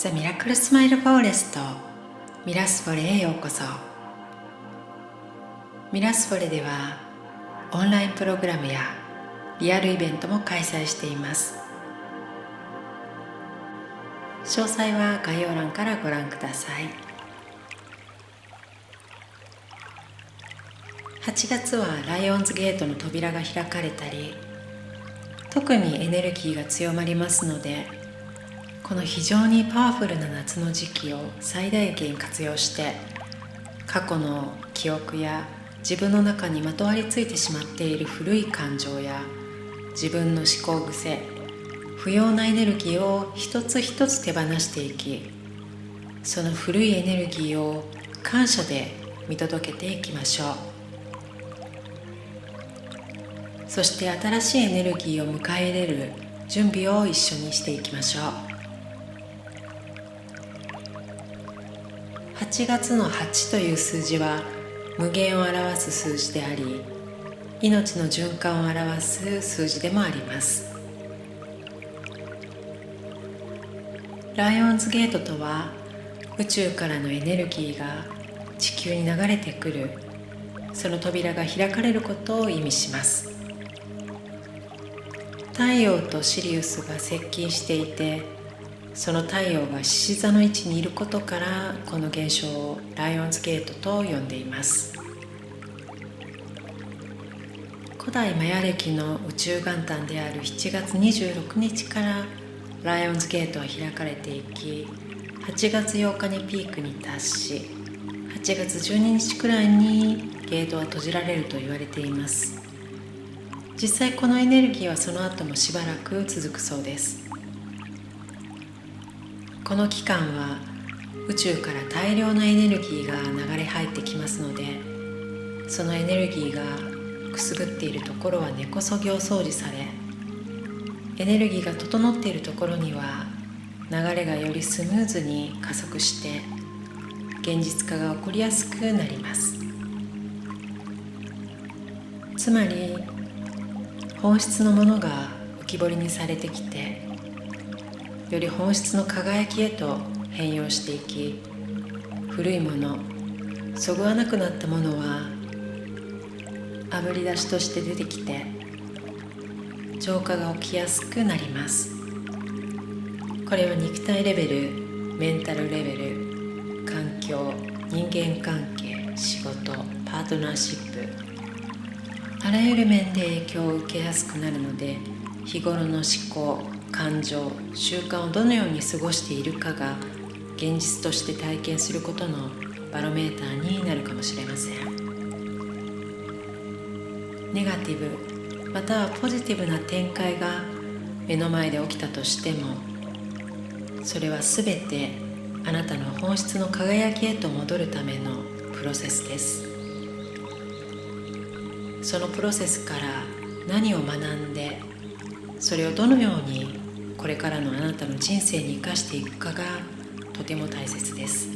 ザ・ミラクルスマイルフォレストミラスフォレへようこそ。ミラスフォレではオンラインプログラムやリアルイベントも開催しています。詳細は概要欄からご覧ください。8月はライオンズゲートの扉が開かれたり、特にエネルギーが強まりますので、この非常にパワフルな夏の時期を最大限活用して、過去の記憶や自分の中にまとわりついてしまっている古い感情や自分の思考癖、不要なエネルギーを一つ一つ手放していき、その古いエネルギーを感謝で見届けていきましょう。そして新しいエネルギーを迎え入れる準備を一緒にしていきましょう。8月の8という数字は無限を表す数字であり、命の循環を表す数字でもあります。ライオンズゲートとは、宇宙からのエネルギーが地球に流れてくる、その扉が開かれることを意味します。太陽とシリウスが接近していて、その太陽が獅子座の位置にいることから、この現象をライオンズゲートと呼んでいます。古代マヤ暦の宇宙元旦である7月26日からライオンズゲートは開かれていき、8月8日にピークに達し、8月12日くらいにゲートは閉じられると言われています。実際このエネルギーはその後もしばらく続くそうです。この期間は宇宙から大量のエネルギーが流れ入ってきますので、そのエネルギーがくすぶっているところは根こそぎお掃除され、エネルギーが整っているところには流れがよりスムーズに加速して現実化が起こりやすくなります。つまり本質のものが浮き彫りにされてきて、より本質の輝きへと変容していき、古いもの、そぐわなくなったものはあぶり出しとして出てきて、浄化が起きやすくなります。これは肉体レベル、メンタルレベル、環境、人間関係、仕事、パートナーシップ、あらゆる面で影響を受けやすくなるので、日頃の思考、感情、習慣をどのように過ごしているかが現実として体験することのバロメーターになるかもしれません。ネガティブまたはポジティブな展開が目の前で起きたとしても、それはすべてあなたの本質の輝きへと戻るためのプロセスです。そのプロセスから何を学んで、それをどのようにこれからのあなたの人生に生かしていくかがとても大切です。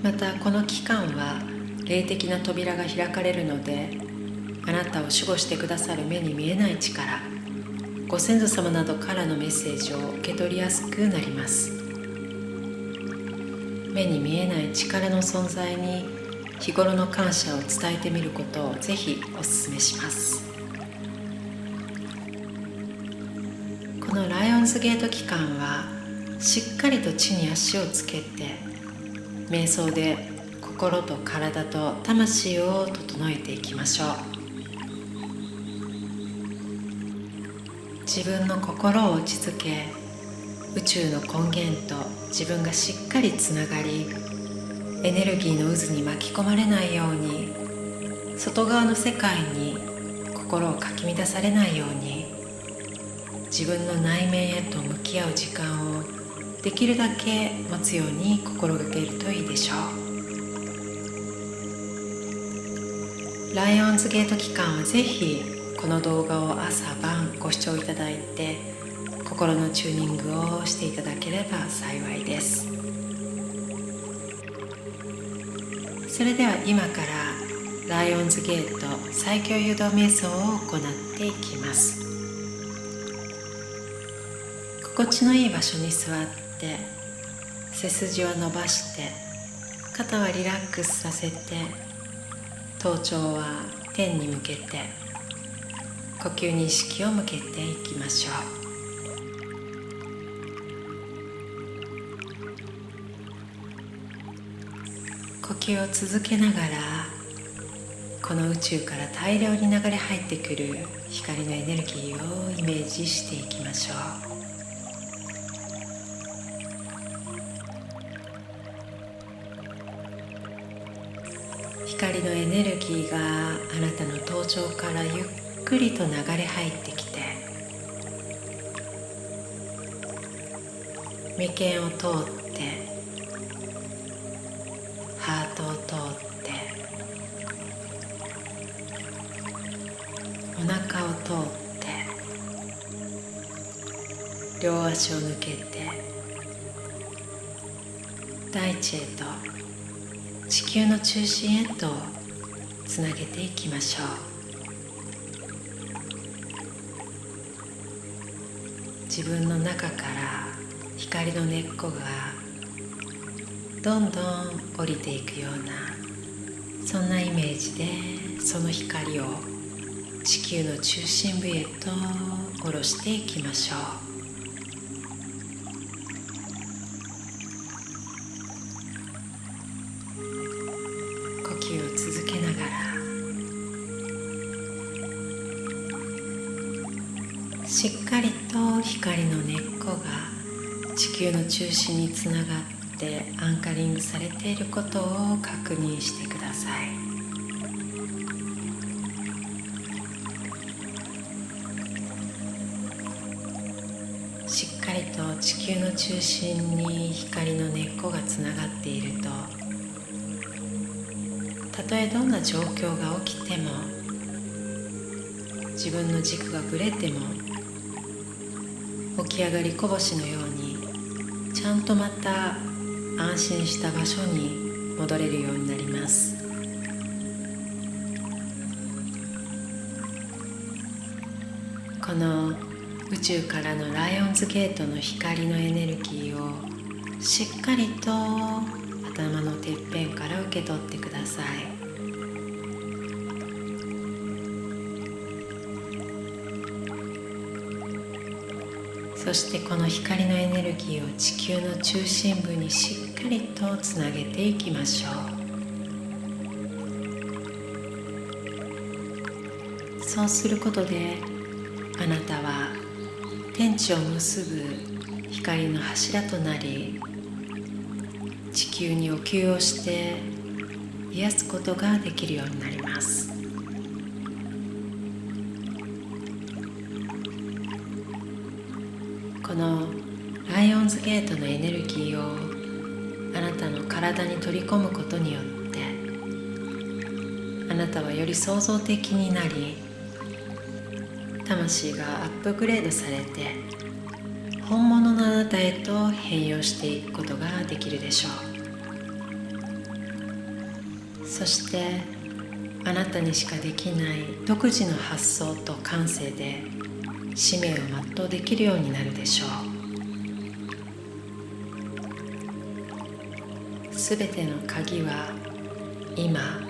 またこの期間は霊的な扉が開かれるので、あなたを守護してくださる目に見えない力、ご先祖様などからのメッセージを受け取りやすくなります。目に見えない力の存在に日頃の感謝を伝えてみることをぜひお勧めします。このライオンズゲート期間はしっかりと地に足をつけて、瞑想で心と体と魂を整えていきましょう。自分の心を落ち着け、宇宙の根源と自分がしっかりつながり、エネルギーの渦に巻き込まれないように、外側の世界に心をかき乱されないように、自分の内面へと向き合う時間をできるだけ持つように心がけるといいでしょう。ライオンズゲート期間はぜひこの動画を朝晩ご視聴いただいて、心のチューニングをしていただければ幸いです。それでは今からライオンズゲート最強誘導瞑想を行っていきます。心地のいい場所に座って、背筋を伸ばして肩はリラックスさせて、頭頂は天に向けて呼吸に意識を向けていきましょう。呼吸を続けながら、この宇宙から大量に流れ入ってくる光のエネルギーをイメージしていきましょう。光のエネルギーがあなたの頭頂からゆっくりと流れ入ってきて、眉間を通ってハートを通ってお腹を通って両足を抜けて大地へと、地球の中心へとつなげていきましょう。自分の中から光の根っこがどんどん降りていくような、そんなイメージでその光を地球の中心部へと下ろしていきましょう。呼吸を続けながら、しっかりと光の根っこが地球の中心につながってアンカリングされていることを確認してください。しっかりと地球の中心に光の根っこがつながっていると、たとえどんな状況が起きても、自分の軸がぶれても、起き上がりこぼしのようにちゃんとまた安心した場所に戻れるようになります。この宇宙からのライオンズゲートの光のエネルギーをしっかりと頭のてっぺんから受け取ってください。そしてこの光のエネルギーを地球の中心部にしっかりとつなげていきましょう。そうすることで、あなたは天地を結ぶ光の柱となり、地球にお給をして癒すことができるようになります。このライオンズゲートのエネルギーをあなたの体に取り込むことによって、あなたはより創造的になり、魂がアップグレードされて本物のあなたへと変容していくことができるでしょう。そしてあなたにしかできない独自の発想と感性で使命を全うできるようになるでしょう。すべての鍵は今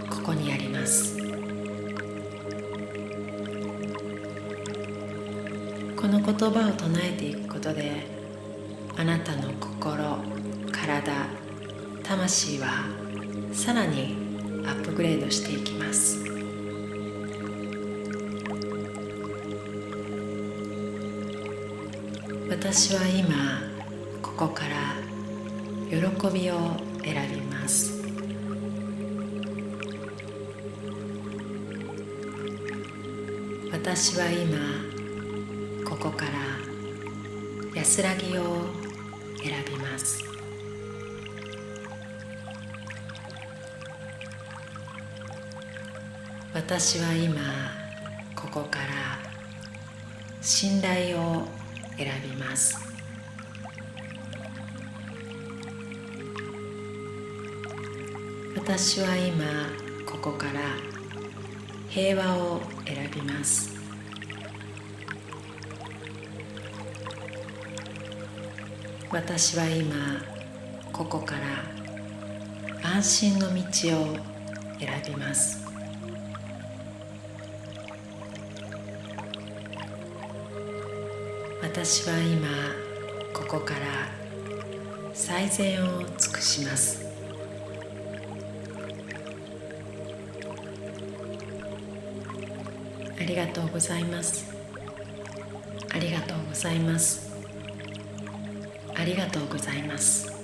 ここにあります。この言葉を唱えていくことで、あなたの心、体、魂はさらにアップグレードしていきます。私は今ここから喜びを選びます。私は今ここから安らぎを選びます。私は今ここから信頼を選びます。私は今ここから平和を選びます。私は今ここから安心の道を選びます。私は今ここから最善を尽くします。ありがとうございます。ありがとうございます。ありがとうございます。